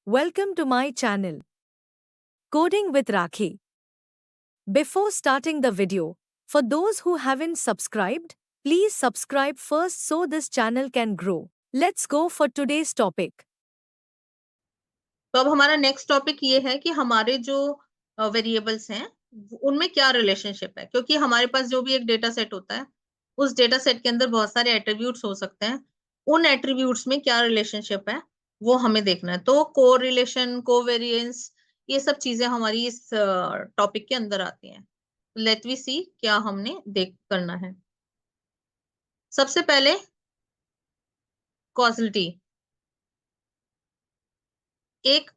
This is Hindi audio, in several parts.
Welcome to my channel, Coding with Rakhi. Before starting the video, for those who haven't subscribed, please subscribe first so this channel can grow. Let's go for today's topic. तो अब हमारा नेक्स्ट टॉपिक ये है कि हमारे जो वेरिएबल्स हैं उनमें क्या रिलेशनशिप है, क्योंकि हमारे पास जो भी एक डेटा सेट होता है उस डेटा सेट के अंदर बहुत सारे एट्रीब्यूट्स हो सकते हैं। उन एट्रीब्यूट्स में क्या रिलेशनशिप है वो हमें देखना है। तो कोरिलेशन, कोवेरिएंस, ये सब चीजें हमारी इस टॉपिक के अंदर आती हैं। लेट वी सी क्या हमने देख करना है। सबसे पहले कॉजलिटी। एक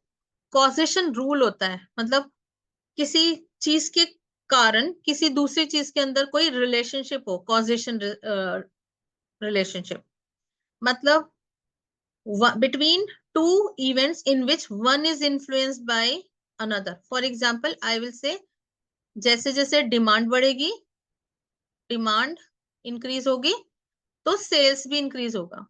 कॉजेशन रूल होता है, मतलब किसी चीज के कारण किसी दूसरी चीज के अंदर कोई रिलेशनशिप हो, कॉजेशन रिलेशनशिप मतलब between two events in which one is influenced by another. For example I will say, जैसे जैसे डिमांड बढ़ेगी, डिमांड इंक्रीज होगी तो सेल्स भी इंक्रीज होगा।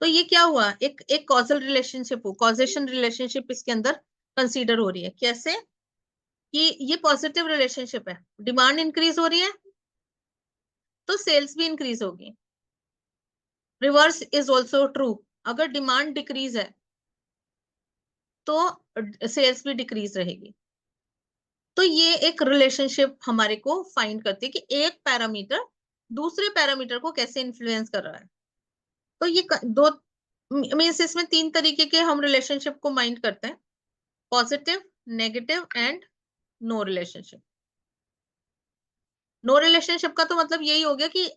तो ये क्या हुआ, एक एक कॉजल रिलेशनशिप हो, कॉजेशन रिलेशनशिप इसके अंदर कंसीडर हो रही है। कैसे कि ये पॉजिटिव रिलेशनशिप है, डिमांड इंक्रीज हो रही है तो सेल्स भी इंक्रीज होगी। रिवर्स इज ऑल्सो ट्रू, अगर डिमांड डिक्रीज है तो सेल्स भी डिक्रीज रहेगी। तो ये एक रिलेशनशिप हमारे को फाइंड करती है कि एक पैरामीटर दूसरे पैरामीटर को कैसे इन्फ्लुएंस कर रहा है। तो ये दो मीन्स, इसमें तीन तरीके के हम रिलेशनशिप को माइंड करते हैं, positive, negative and no relationship. No relationship का तो मतलब यही हो गया कि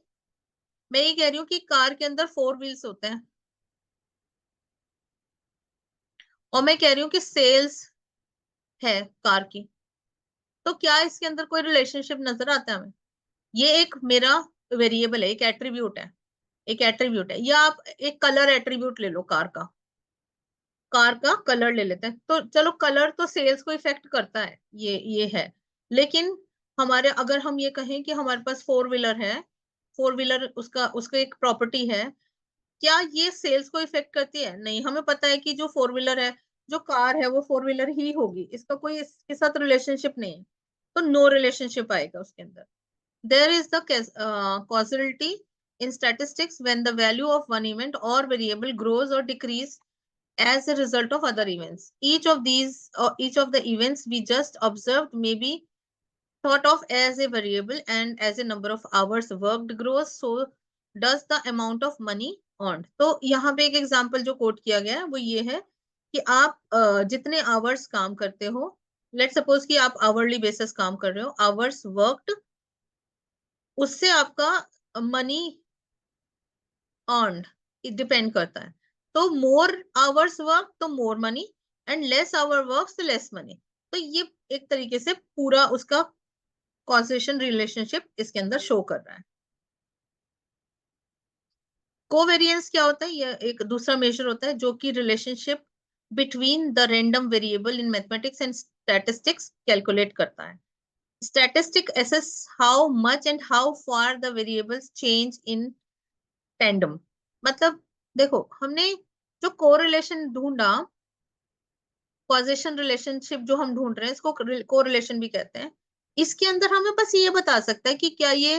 मैं ये कह रही हूँ कि कार के अंदर 4 व्हील्स होते हैं और मैं कह रही हूँ कि सेल्स है कार की, तो क्या इसके अंदर कोई रिलेशनशिप नजर आता है हमें? ये एक मेरा वेरिएबल है, एक एट्रीब्यूट है, एक एट्रीब्यूट है। या आप एक कलर एट्रीब्यूट ले लो, कार का कलर ले लेते हैं। तो चलो, कलर तो सेल्स को इफेक्ट करता है, ये है। लेकिन हमारे, अगर हम ये कहें कि हमारे पास 4 व्हीलर है, 4 व्हीलर उसका उसका एक प्रॉपर्टी है, क्या ये सेल्स को इफेक्ट करती है? नहीं, हमें पता है कि जो 4 व्हीलर है, जो कार है, वो 4 व्हीलर ही होगी, इसका कोई इसके साथ रिलेशनशिप नहीं है। तो नो रिलेशनशिप आएगा उसके अंदर। There is the causality in statistics when the value of one event or variable grows or decrease as a result of other events. Each of the events we just observed may be thought of as a variable, and as a number of hours worked grows, so does the amount of money earned. तो यहाँ पे एक एग्जांपल जो कोट किया गया है वो ये है कि आप जितने आवर्स काम करते हो, लेट सपोज कि आप आवरली बेसिस काम कर रहे हो, आवर्स वर्कड, उससे आपका मनी अर्नड डिपेंड करता है। तो मोर आवर्स वर्क तो more money, and less hour work तो लेस मनी। तो ये एक तरीके से पूरा उसका कॉजेशन रिलेशनशिप इसके अंदर शो कर रहा है। कोवेरिएंस क्या होता है? ये एक दूसरा मेजर होता है जो कि relationship between the random variable in mathematics and statistics calculate करता है। Statistic assess how much and how far the variables change in tandem। मतलब देखो, हमने जो कोरिलेशन ढूंढा, कॉजेशन रिलेशनशिप जो हम ढूंढ रहे हैं, इसको कोरिलेशन भी कहते हैं। इसके अंदर हमें बस ये बता सकता है कि क्या ये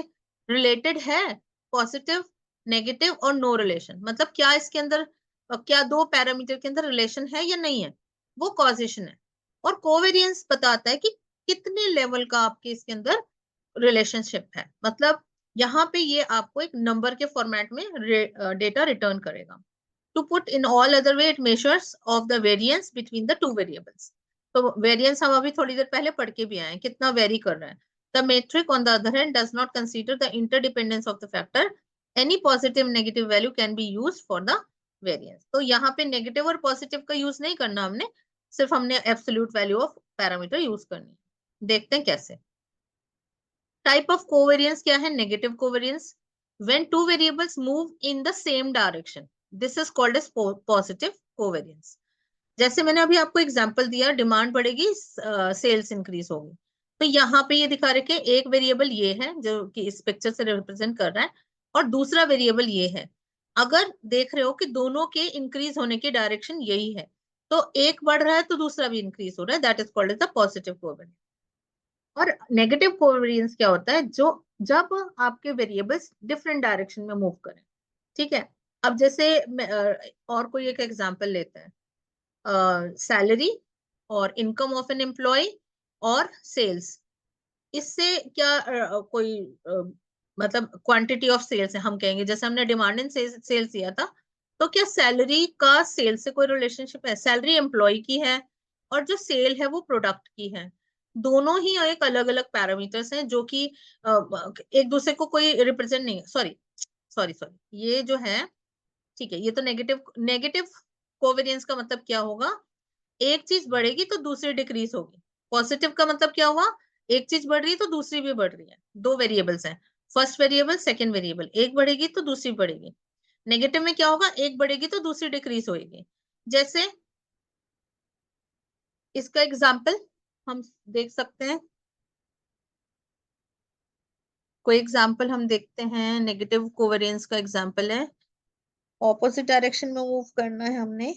रिलेटेड है, पॉजिटिव, नेगेटिव और नो रिलेशन। मतलब क्या इसके अंदर, क्या दो पैरामीटर के अंदर रिलेशन है या नहीं है, वो कॉजेशन है। और कोवेरिएंस बताता है कि कितने लेवल का आपके इसके अंदर रिलेशनशिप है। मतलब यहाँ पे ये आपको एक नंबर के फॉर्मेट में डेटा रिटर्न करेगा। To put in all other way, it measures of the variance between the two variables। तो वेरिएंस हम अभी थोड़ी देर पहले पढ़ के भी आए, कितना वेरी कर रहा है। The metric on the other hand does not consider the interdependence of the factor। Any positive negative value can be used for the variance। तो यहाँ पे नेगेटिव और पॉजिटिव का यूज नहीं करना हमने, सिर्फ हमने absolute value of parameter use करनी है। देखते हैं कैसे। टाइप ऑफ कोवेरियंस क्या है? Negative covariance, when two variables move in the same direction, this is called as positive covariance। जैसे मैंने अभी आपको एग्जांपल दिया, डिमांड बढ़ेगी, सेल्स इंक्रीज होगी। तो यहाँ पे ये दिखा रखे, एक वेरिएबल ये है जो कि इस पिक्चर से रिप्रेजेंट कर रहा है, और दूसरा वेरिएबल ये है। अगर देख रहे हो कि दोनों के इंक्रीज होने की डायरेक्शन यही है, तो एक बढ़ रहा है तो दूसरा भी इंक्रीज हो रहा है, that is called as the positive covariance. और नेगेटिव कोवेरिएंस क्या होता है, जो जब आपके वेरिएबल्स डिफरेंट डायरेक्शन में मूव करें। ठीक है, अब जैसे और कोई एक एग्जांपल लेते हैं, सैलरी और इनकम ऑफ एन एम्प्लॉय और सेल्स। इससे क्या कोई मतलब क्वांटिटी ऑफ सेल्स है, हम कहेंगे जैसे हमने डिमांड इन सेल्स दिया था, तो क्या सैलरी का सेल से कोई रिलेशनशिप है? सैलरी एम्प्लॉय की है और जो सेल है वो प्रोडक्ट की है। दोनों ही एक अलग अलग पैरामीटर्स हैं जो कि एक दूसरे को कोई रिप्रेजेंट नहीं, सॉरी सॉरी सॉरी, ये जो है, ठीक है, ये तो नेगेटिव नेगेटिव कोवेरिएंस का मतलब क्या होगा, एक चीज बढ़ेगी तो दूसरी डिक्रीज होगी। पॉजिटिव का मतलब क्या हुआ, एक चीज बढ़ रही है तो दूसरी भी बढ़ रही है, दो वेरिएबल्स हैं, फर्स्ट वेरिएबल सेकंड वेरिएबल, एक बढ़ेगी तो दूसरी बढ़ेगी। नेगेटिव में क्या होगा, एक बढ़ेगी तो दूसरी डिक्रीज होगी। जैसे इसका एग्जाम्पल हम देख सकते हैं, कोई एग्जाम्पल हम देखते हैं, नेगेटिव कोवेरिएंस का एग्जाम्पल है, ऑपोजिट डायरेक्शन में मूव करना है हमने।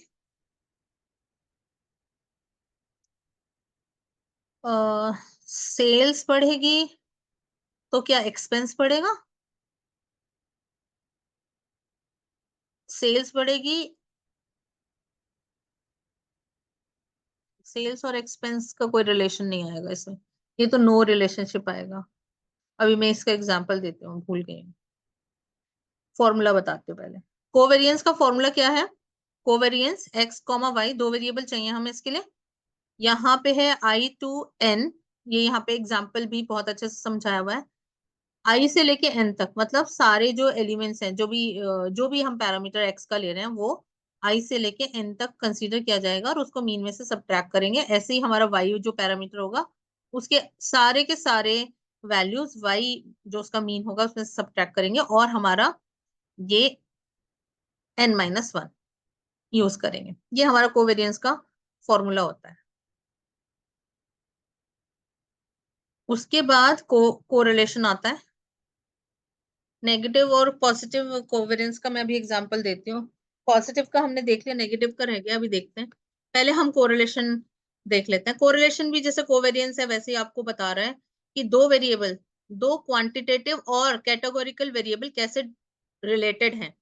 सेल्स बढ़ेगी तो क्या एक्सपेंस बढ़ेगा? सेल्स बढ़ेगी, सेल्स और एक्सपेंस का कोई रिलेशन नहीं आएगा इसमें, ये तो नो रिलेशनशिप आएगा। अभी मैं इसका एग्जांपल देती हूँ, भूल गई हूँ, फॉर्मूला बताती हूँ पहले। कोवेरिएंस का फॉर्मूला क्या है, कोवेरिएंस एक्स कॉमा वाई, दो वेरिएबल चाहिए हमें इसके लिए। यहाँ पे है आई टू एन, ये यहाँ पे एग्जाम्पल भी बहुत अच्छे से समझाया हुआ है। आई से लेके एन तक, मतलब सारे जो एलिमेंट्स हैं, जो भी हम पैरामीटर एक्स का ले रहे हैं, वो आई से लेके एन तक कंसीडर किया जाएगा और उसको मीन में से सब्ट्रैक्ट करेंगे। ऐसे ही हमारा वाई जो पैरामीटर होगा, उसके सारे के सारे वैल्यूज वाई जो उसका मीन होगा उसमें से सब्ट्रैक्ट करेंगे और हमारा ये n-1 यूज करेंगे। ये हमारा कोवेरिएंस का फॉर्मूला होता है। उसके बाद कोरिलेशन आता है। नेगेटिव और पॉजिटिव कोवेरिएंस का मैं अभी एग्जांपल देती हूँ। पॉजिटिव का हमने देख लिया, नेगेटिव का रह गया, अभी देखते हैं। पहले हम कोरिलेशन देख लेते हैं। कोरिलेशन भी जैसे कोवेरिएंस है वैसे ही आपको बता रहा है कि दो वेरिएबल, दो क्वांटिटेटिव और कैटेगोरिकल वेरिएबल कैसे रिलेटेड हैं।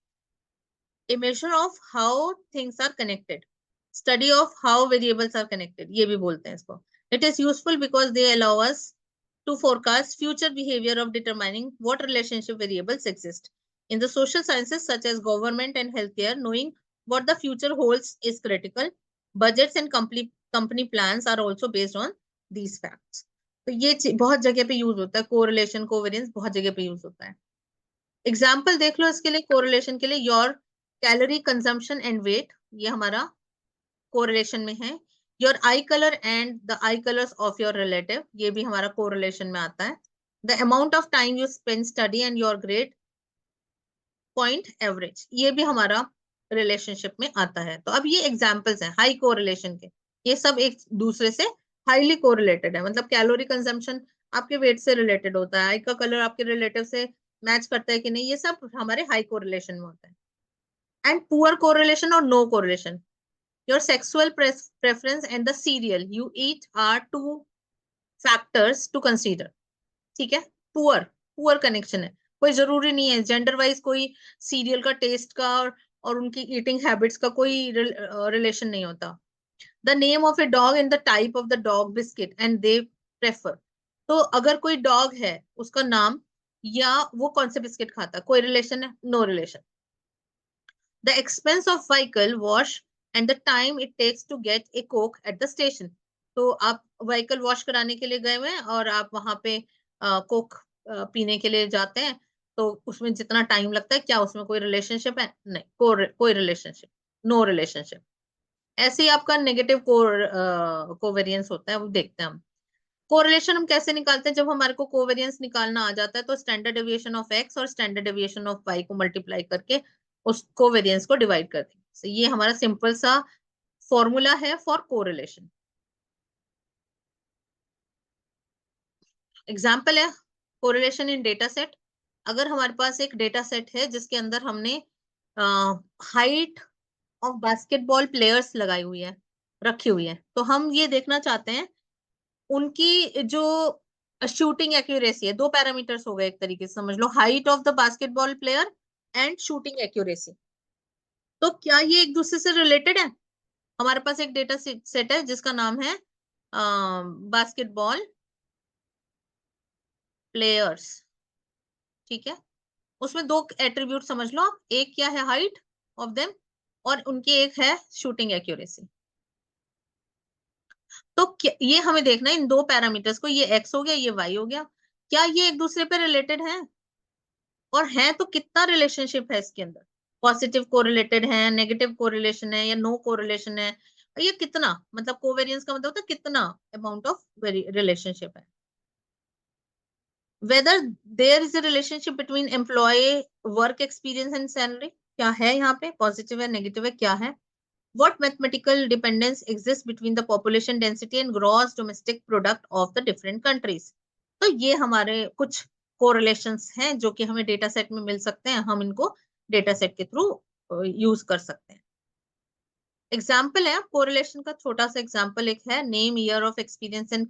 A measure of how things are connected, study of how variables are connected, ये भी बोलते हैं इसको। It is useful because they allow us to forecast future behavior of determining what relationship variables exist. In the social sciences such as government and healthcare, knowing what the future holds is critical. Budgets and company plans are also based on these facts. तो ये बहुत जगह पे यूज होता है, कोरिलेशन कोवेरिएंस बहुत जगह पे यूज होता है। एग्जाम्पल देख लो इसके लिए, कोरिलेशन के लिए, your calorie consumption and weight, ये हमारा कोरिलेशन में है। Your eye colour and the eye colours of your relative, ये भी हमारा कोरिलेशन में आता है। The amount of time you spend study and your grade point average, ये भी हमारा रिलेशनशिप में आता है। तो अब ये एग्जाम्पल्स हैं हाई कोरिलेशन के, ये सब एक दूसरे से हाईली कोरिलेटेड है। मतलब कैलोरी कंजम्पशन आपके वेट से रिलेटेड होता है, आई का कलर आपके रिलेटिव से मैच करता है कि नहीं, ये सब हमारे हाई कोरिलेशन में होता है। एंड पुअर कोरिलेशन और no correlation, your sexual preference and the cereal you eat are two factors to consider. ठीक है, पुअर पुअर कनेक्शन है, कोई जरूरी नहीं है जेंडर वाइज कोई सीरियल का टेस्ट का और उनकी ईटिंग हैबिट्स का कोई रिलेशन नहीं होता। The name of a dog in the type of the dog biscuit and they prefer, तो अगर कोई डॉग है उसका नाम या वो कौन से बिस्किट खाता, कोई रिलेशन है, no relation. The expense of vehicle wash and the time it takes to get a coke at the station. तो आप व्हीकल वॉश कराने के लिए गए हुए हैं और आप वहां पे कोक पीने के लिए जाते हैं, तो उसमें जितना टाइम लगता है, क्या उसमें कोई रिलेशनशिप है? नहीं, कोई रिलेशनशिप, नो रिलेशनशिप। ऐसे ही आपका नेगेटिव कोवेरिएंस होता है, वो देखते हैं हम। कोरिलेशन हम कैसे निकालते हैं, जब हमारे को कोवेरिएंस निकालना आ जाता है तो स्टैंडर्ड डेविएशन ऑफ एक्स और स्टैंडर्ड डेविएशन ऑफ वाई को मल्टीप्लाई करके उस कोवेरिएंस को डिवाइड करते हैं। so, ये हमारा सिंपल सा फॉर्मूला है फॉर कोरिलेशन। एग्जाम्पल है कोरिलेशन इन डेटा सेट। अगर हमारे पास एक डेटा सेट है जिसके अंदर हमने हाइट ऑफ बास्केटबॉल प्लेयर्स लगाई हुई है, रखी हुई है। तो हम ये देखना चाहते हैं उनकी जो शूटिंग एक्यूरेसी है, दो पैरामीटर्स हो गए एक तरीके से समझ लो, height of the basketball player and shooting accuracy. तो क्या ये एक दूसरे से रिलेटेड है? हमारे पास एक डेटा सेट है जिसका नाम है बास्केटबॉल प्लेयर्स, ठीक है। उसमें दो एट्रीब्यूट समझ लो आप, एक क्या है हाइट ऑफ देम और उनकी एक है शूटिंग एक्यूरेसी। तो ये हमें देखना है इन दो पैरामीटर्स को, ये एक्स हो गया ये वाई हो गया, क्या ये एक दूसरे पे रिलेटेड है, और है तो कितना रिलेशनशिप है इसके अंदर, पॉजिटिव कोरिलेटेड है, नेगेटिव कोरिलेशन है या नो कोरिलेशन है, ये कितना, मतलब कोवेरियंस का मतलब होता है कितना अमाउंट ऑफ रिलेशनशिप है। whether there is a relationship between employee work experience and salary, क्या है यहाँ पे, पॉजिटिव है नेगेटिव है क्या है। what mathematical dependence exists between the population density and gross domestic product of the different countries। तो ये हमारे कुछ correlations हैं जो कि हमें डेटा सेट में मिल सकते हैं, हम इनको डेटा सेट के थ्रू यूज कर सकते हैं। एग्जाम्पल है कोरिलेशन का, छोटा सा एग्जाम्पल एक है, name year of experience and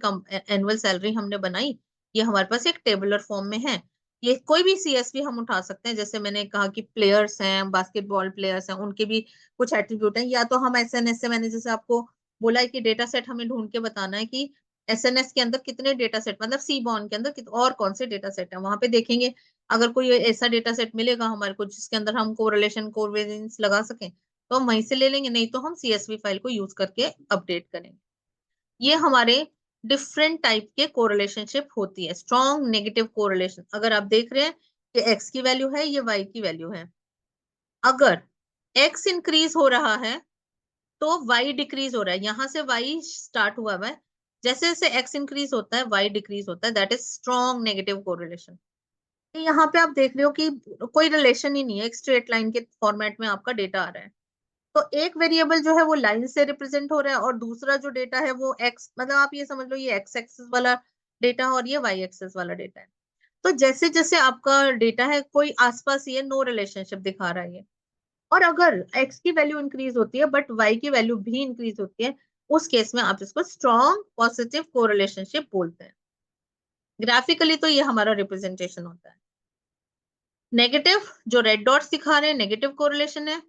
annual salary हमने बनाई, ये हमारे पास एक टेबुलर फॉर्म में है। ये कोई भी सीएसवी हम उठा सकते हैं, जैसे मैंने कहा कि प्लेयर्स हैं, बास्केटबॉल प्लेयर्स हैं, उनके भी कुछ एट्रीब्यूट हैं, या तो हम एसएनएस से, मैंने जैसे आपको बोला है कि डेटा सेट हमें ढूंढ के बताना है कि एसएनएस के अंदर कितने डेटा सेट, मतलब सी बॉन्ड के अंदर और कौन से डेटा सेट है, वहां पे देखेंगे अगर कोई ऐसा डेटा सेट मिलेगा हमारे को जिसके अंदर हम कोरिलेशन कोवेरिएंस लगा सकें तो हम वहीं से ले लेंगे, नहीं तो हम सीएसवी फाइल को यूज करके अपडेट करेंगे। ये हमारे डिफरेंट टाइप के कोरिलेशनशिप होती है। स्ट्रॉन्ग नेगेटिव कोरिलेशन, अगर आप देख रहे हैं कि एक्स की वैल्यू है ये वाई की वैल्यू है, अगर एक्स इंक्रीज हो रहा है तो वाई डिक्रीज हो रहा है, यहां से वाई स्टार्ट हुआ है, जैसे जैसे एक्स इंक्रीज होता है वाई डिक्रीज होता है, that is strong negative correlation. यहाँ पे आप देख रहे हो कि कोई रिलेशन ही नहीं है, एक स्ट्रेट लाइन के फॉर्मेट में आपका डेटा आ रहा है। तो एक वेरिएबल जो है वो लाइन से रिप्रेजेंट हो रहा है और दूसरा जो डेटा है वो एक्स, मतलब आप ये समझ लो ये एक्स एक्सिस वाला डेटा और ये वाई एक्सिस वाला डेटा है। तो जैसे जैसे आपका डेटा है कोई आसपास ये नो रिलेशनशिप दिखा रहा है ये, और अगर एक्स की वैल्यू इंक्रीज होती है बट वाई की वैल्यू भी इंक्रीज होती है, उस केस में आप इसको स्ट्रॉन्ग पॉजिटिव कोरिलेशनशिप बोलते हैं। ग्राफिकली तो ये हमारा रिप्रेजेंटेशन होता है। नेगेटिव जो रेड डॉट्स दिखा रहे हैं नेगेटिव कोरिलेशन है,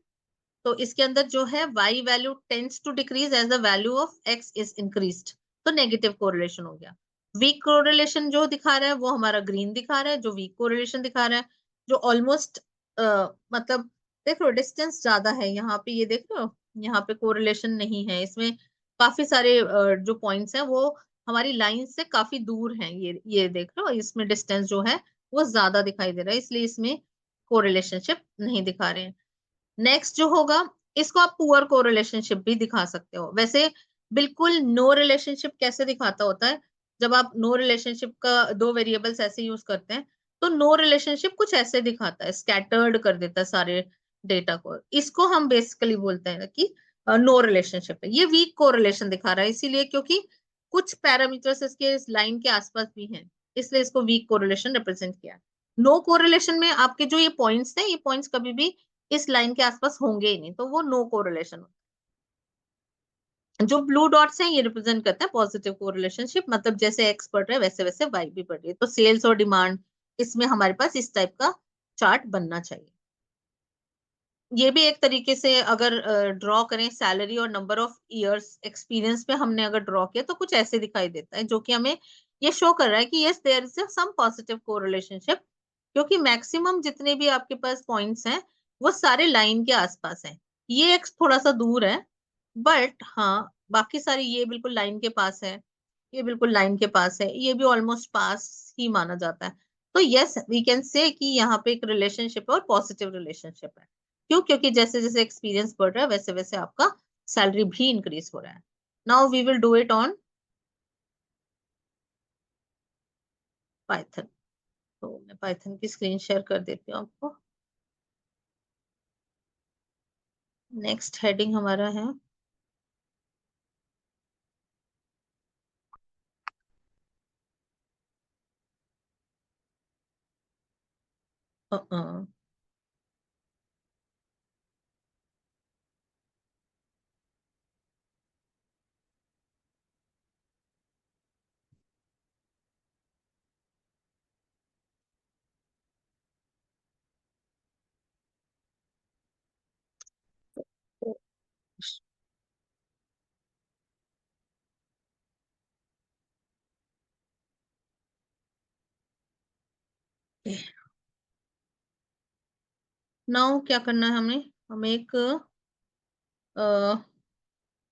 तो इसके अंदर जो है y value tends to decrease as the value of x is increased, तो नेगेटिव कोरिलेशन हो गया। वीक कोरिलेशन जो दिखा रहा है वो हमारा ग्रीन दिखा रहा है, जो वीक कोरिलेशन दिखा रहा है, जो ऑलमोस्ट मतलब देख लो डिस्टेंस ज्यादा है यहाँ पे, ये देख लो यहाँ पे कोरिलेशन नहीं है इसमें, काफी सारे जो पॉइंट्स हैं वो हमारी लाइन से काफी दूर हैं, ये देख लो इसमें डिस्टेंस जो है वो ज्यादा दिखाई दे रहा है, इसलिए इसमें कोरिलेशनशिप नहीं दिखा रहे हैं। नेक्स्ट जो होगा इसको आप पुअर को रिलेशनशिप भी दिखा सकते हो। वैसे बिल्कुल नो रिलेशनशिप कैसे दिखाता होता है, जब आप नो रिलेशनशिप का दो वेरिएबल्स ऐसे यूज करते हैं तो नो रिलेशनशिप कुछ ऐसे दिखाता है, स्कैटर्ड कर देता है सारे डेटा को, इसको हम बेसिकली बोलते हैं कि नो रिलेशनशिप है। ये वीक कोरिलेशन दिखा रहा है इसीलिए क्योंकि कुछ पैरामीटर्स इसके इस लाइन के आसपास भी हैं, इसलिए इसको वीक कोरिलेशन रिप्रेजेंट किया। नो कोरिलेशन में आपके जो ये पॉइंट्स हैं ये पॉइंट्स कभी भी इस लाइन के आसपास होंगे ही नहीं, तो वो नो कोरिलेशन होता है। जो ब्लू डॉट्स हैं ये रिप्रेजेंट करते हैं पॉजिटिव कोरिलेशनशिप, मतलब जैसे एक्स बढ़ रहा है वैसे वैसे वाई भी बढ़ रही है, तो सेल्स और डिमांड इसमें हमारे पास इस टाइप का चार्ट बनना चाहिए। ये भी एक तरीके से अगर ड्रॉ करें सैलरी और नंबर ऑफ इयर्स एक्सपीरियंस पे हमने अगर ड्रॉ किया तो कुछ ऐसे दिखाई देता है, जो कि हमें ये शो कर रहा है कि yes there is some positive correlationship, क्योंकि मैक्सिमम जितने भी आपके पास पॉइंट्स हैं वो सारे लाइन के आसपास हैं, ये एक थोड़ा सा दूर है, बट हाँ बाकी सारी ये बिल्कुल लाइन के पास है, ये बिल्कुल लाइन के पास है, ये भी ऑलमोस्ट पास ही माना जाता है। तो यस वी कैन से कि यहाँ पे एक रिलेशनशिप है और पॉजिटिव रिलेशनशिप है। क्यों? क्योंकि जैसे जैसे एक्सपीरियंस बढ़ रहा है वैसे वैसे आपका सैलरी भी इंक्रीज हो रहा है। Now we will do it on Python. तो मैं पाइथन की स्क्रीन शेयर कर देती हूँ आपको। नेक्स्ट हेडिंग हमारा है नाउ क्या करना है हमें एक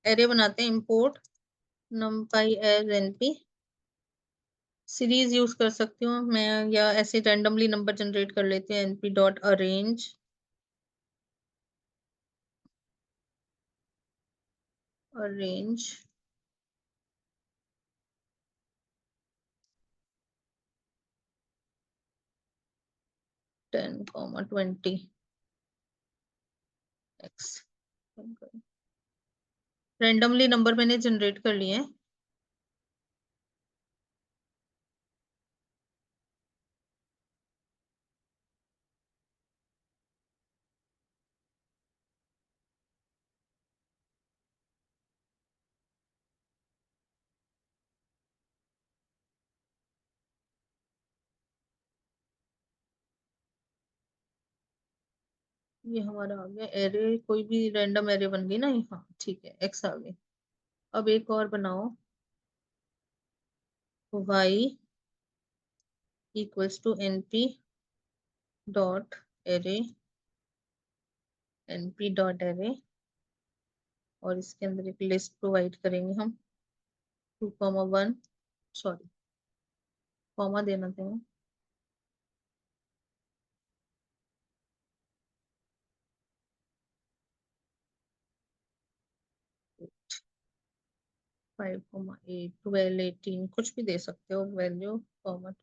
एरे बनाते हैं, import numpy as np। Series use कर सकती हूँ मैं, या ऐसे रैंडमली नंबर जनरेट कर लेते हैं, np dot arrange arrange 10, 20 x। Randomly number मैंने जनरेट कर लिए हैं। ये हमारा आ गया एरे, कोई भी रैंडम एरे बन गई ना, हाँ ठीक है, एक्स आ गई। अब एक और बनाओ, y equals to np dot array, np dot array, और इसके अंदर एक लिस्ट प्रोवाइड करेंगे हम, 2, 1, सॉरी कॉमा देना था। 5, 8, 12, 18 कुछ भी दे सकते हो वैल्यू, 12,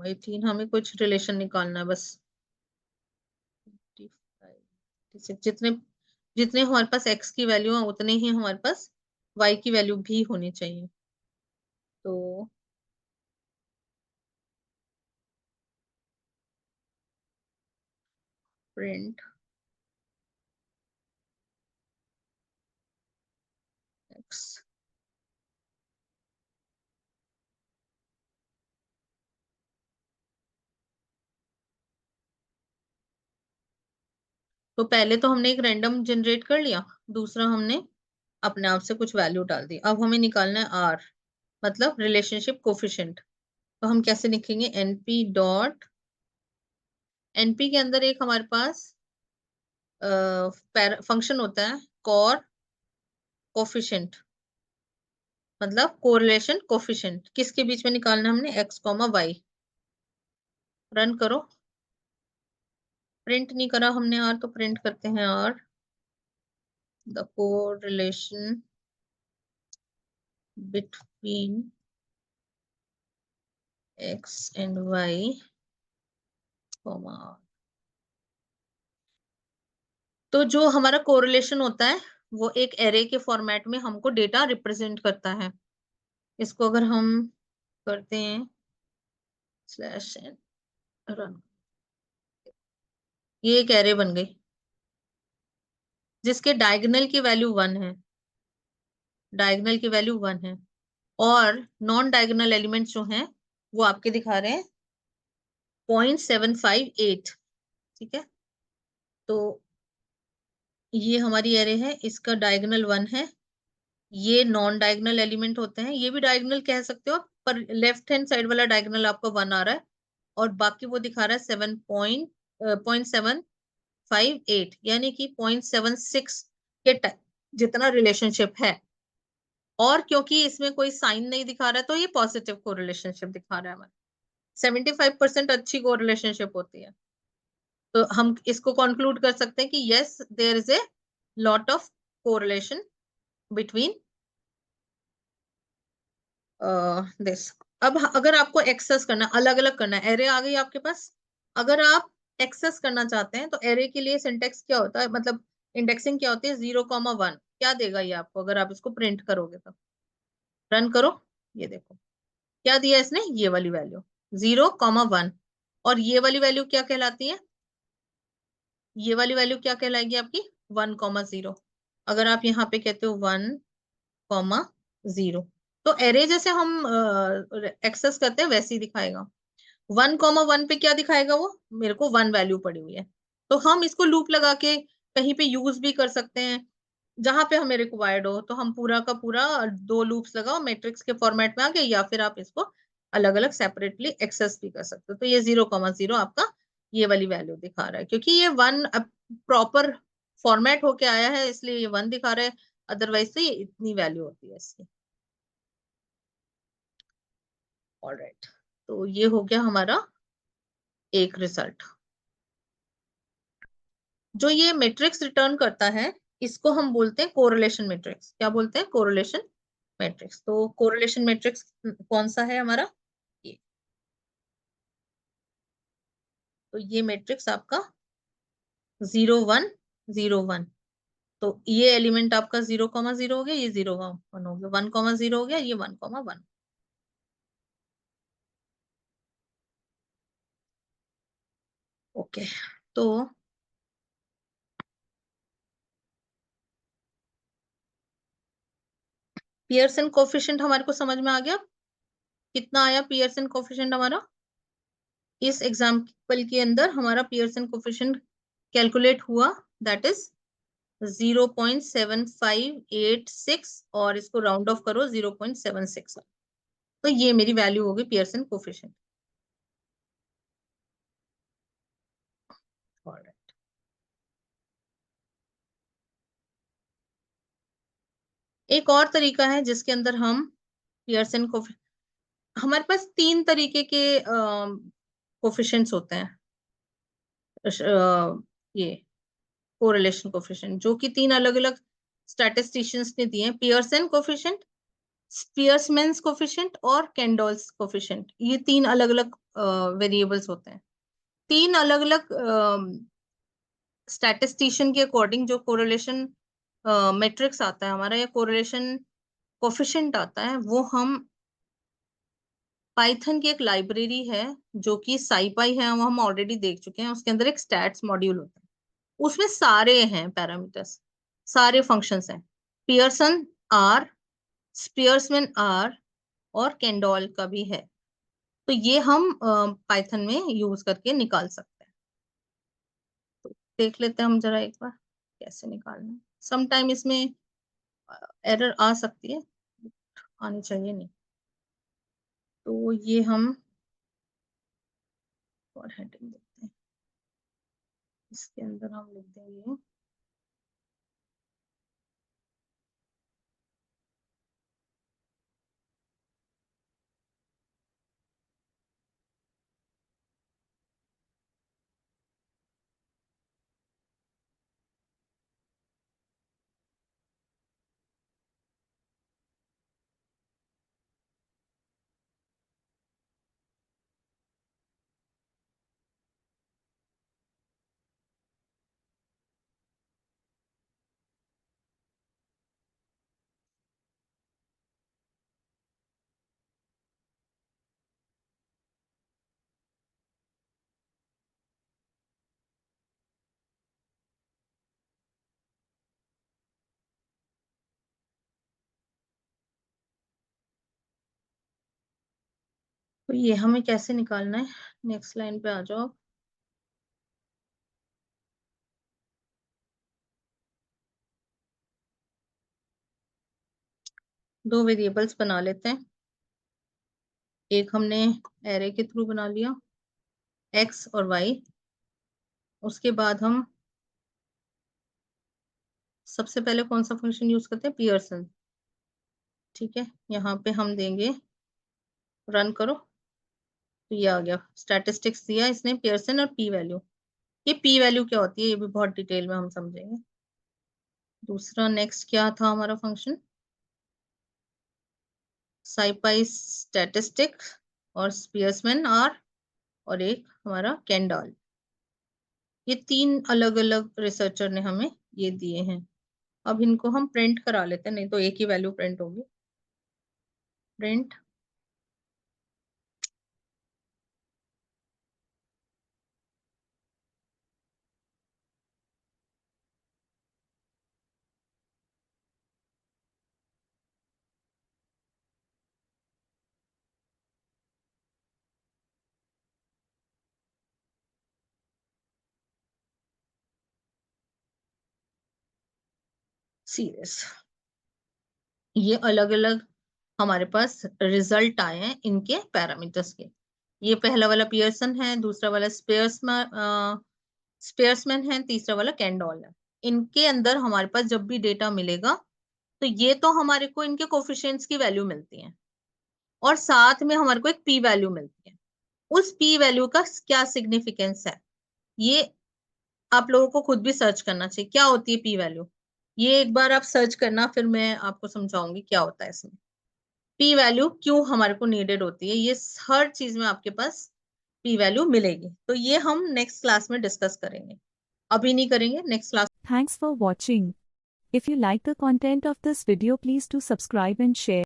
18, हमें कुछ रिलेशन निकालना है बस। 55, 56, जितने जितने हमारे पास x की वैल्यू है उतने ही हमारे पास y की वैल्यू भी होनी चाहिए। तो प्रिंट x, तो पहले तो हमने एक रैंडम जनरेट कर लिया, दूसरा हमने अपने आप से कुछ वैल्यू डाल दी। अब हमें निकालना है r, मतलब रिलेशनशिप कोफिशिएंट। तो हम कैसे लिखेंगे, np डॉट, np के अंदर एक हमारे पास फंक्शन होता है कॉर कोफिशिएंट, मतलब कोरिलेशन कोफिशिएंट, किसके बीच में निकालना है हमने, x कॉमा y। रन करो। प्रिंट नहीं करा हमने आर, तो प्रिंट करते हैं r, the correlation between x and y comma r। तो जो हमारा कोरिलेशन होता है वो एक एरे के फॉर्मेट में हमको डेटा रिप्रेजेंट करता है। इसको अगर हम करते हैं स्लैश एन, रन, ये एक एरे बन गई जिसके डायगोनल की वैल्यू 1 है, डायगोनल की वैल्यू 1 है, और नॉन डायगोनल एलिमेंट्स जो हैं वो आपके दिखा रहे हैं 0.758। ठीक है, तो ये हमारी एरे है, इसका डायगोनल 1 है। ये नॉन डायगोनल एलिमेंट होते हैं, ये भी डायगोनल कह सकते हो, पर लेफ्ट हैंड साइड वाला डायगोनल आपका 1 आ रहा है, और बाकी वो दिखा रहा है 7.758, यानी कि 0.76 के जितना रिलेशनशिप है। और क्योंकि इसमें कोई साइन नहीं दिखा रहा है तो ये पॉजिटिव को रिलेशनशिप दिखा रहा है हमारा। 75% अच्छी को रिलेशनशिप होती है। तो हम इसको कंक्लूड कर सकते हैं कि yes, there is a lot of correlation between this. अब अगर आपको एक्सेस करना, अलग अलग करना है, एरे आ गई आपके पास, अगर आप एक्सेस करना चाहते हैं तो एरे के लिए सिंटेक्स क्या होता है, मतलब इंडेक्सिंग क्या होती है, 0, 1 क्या देगा ये आपको अगर आप इसको प्रिंट करोगे तो। रन करो, ये देखो क्या दिया इसने, ये वाली वैल्यू 0, 1, और ये वाली वैल्यू क्या कहलाती है, ये वाली वैल्यू क्या कहलाएगी आपकी, 1, 0। अगर आप यहाँ पे कहते हो 1, 0, तो एरे जैसे हम एक्सेस करते हैं वैसे ही दिखाएगा। 1, 1 पे क्या दिखाएगा वो, मेरे को 1 वैल्यू पड़ी हुई है, तो हम इसको लूप लगा के कहीं पे यूज भी कर सकते हैं, जहां पे हमें रिक्वायर्ड हो। तो हम पूरा का पूरा 2 लूप्स लगाओ, मैट्रिक्स के फॉर्मेट में आ गए, या फिर आप इसको अलग अलग सेपरेटली एक्सेस भी कर सकते हो। तो ये 0,0 आपका ये वाली वैल्यू दिखा रहा है, क्योंकि ये वन प्रॉपर फॉर्मेट होके आया है इसलिए ये वन दिखा रहा है, अदरवाइज तो ये इतनी वैल्यू होती है इसकी। ऑलराइट, तो ये हो गया हमारा एक रिजल्ट। जो ये मैट्रिक्स रिटर्न करता है इसको हम बोलते हैं कोरिलेशन मैट्रिक्स। क्या बोलते हैं? Correlation matrix. तो कोरिलेशन मैट्रिक्स कौन सा है हमारा? ये। तो ये मैट्रिक्स आपका 0, 1, 0, 1। तो ये एलिमेंट आपका 0,0 हो गया, ये 0,1 हो गया, 1,0 हो गया, ये 1,1। ओके, तो पियर्सन कोफिशिएंट हमारे को समझ में आ गया। कितना आया पियर्सन कोफिशिएंट हमारा? इस एग्जाम्पल के अंदर हमारा पियर्सन कोफिशिएंट कैलकुलेट हुआ, दैट इज 0.7586, और इसको राउंड ऑफ करो 0.76। तो ये मेरी वैल्यू होगी पियर्सन कोफिशिएंट। एक और तरीका है जिसके अंदर हम पियर्सन को, हमारे पास तीन तरीके के कोफिशिएंट्स होते हैं, ये कोरिलेशन कोफिशिएंट, जो कि तीन अलग अलग स्टैटिस्टिशियंस ने दिए हैं। पियर्सन कोफिशिएंट, स्पियर्समैन्स कोफिशिएंट और कैंडोल्स कोफिशिएंट। ये तीन अलग अलग वेरिएबल्स होते हैं। तीन अलग अलग स्टैटिस्टिशियन के अकॉर्डिंग जो कोरिलेशन मैट्रिक्स आता है हमारा, या कोरिलेशन कोफिशिएंट आता है, वो हम पाइथन की एक लाइब्रेरी है जो कि साइपाई है, वो हम ऑलरेडी देख चुके हैं। उसके अंदर एक स्टैट्स मॉड्यूल होता है, उसमें सारे हैं पैरामीटर्स, सारे फंक्शंस हैं। पियर्सन आर, स्पियर्समैन आर, और कैंडोल का भी है। तो ये हम पाइथन में यूज करके निकाल सकते हैं। तो देख लेते हैं हम जरा एक बार कैसे निकालना है। सम टाइम इसमें एरर आ सकती है, आनी चाहिए नहीं। तो ये हम और हेडिंग देखते हैं, इसके अंदर हम लिख देंगे तो ये हमें कैसे निकालना है। नेक्स्ट लाइन पे आ जाओ। दो वेरिएबल्स बना लेते हैं। एक हमने एरे के थ्रू बना लिया, एक्स और वाई। उसके बाद हम सबसे पहले कौन सा फंक्शन यूज करते हैं? पियर्सन। ठीक है, यहाँ पे हम देंगे, रन करो, तो ये आ गया, स्टैटिस्टिक्स दिया इसने पियर्सन और पी वैल्यू। ये पी वैल्यू क्या होती है ये भी बहुत डिटेल में हम समझेंगे। दूसरा नेक्स्ट क्या था हमारा फंक्शन? साइपाई स्टैटिस्टिक्स और स्पियर्समैन आर, और एक हमारा कैंडॉल। ये तीन अलग अलग रिसर्चर ने हमें ये दिए हैं। अब इनको हम प्रिंट करा लेते हैं, नहीं तो एक ही वैल्यू प्रिंट होगी। प्रिंट सीरियस, ये अलग अलग हमारे पास रिजल्ट आए हैं इनके पैरामीटर्स के। ये पहला वाला पियर्सन है, दूसरा वाला स्पेयर्समैन है, तीसरा वाला कैंडोल है। इनके अंदर हमारे पास जब भी डेटा मिलेगा तो ये तो हमारे को इनके कोफिशिएंट्स की वैल्यू मिलती है और साथ में हमारे को एक पी वैल्यू मिलती है। उस पी वैल्यू का क्या सिग्निफिकेंस है ये आप लोगों को खुद भी सर्च करना चाहिए। क्या होती है पी वैल्यू, ये एक बार आप सर्च करना, फिर मैं आपको समझाऊंगी क्या होता है इसमें। पी वैल्यू क्यों हमारे को नीडेड होती है, ये हर चीज में आपके पास पी वैल्यू मिलेगी। तो ये हम नेक्स्ट क्लास में डिस्कस करेंगे, अभी नहीं करेंगे, next class. Thanks for watching. If you like the content of this video, please do subscribe and share.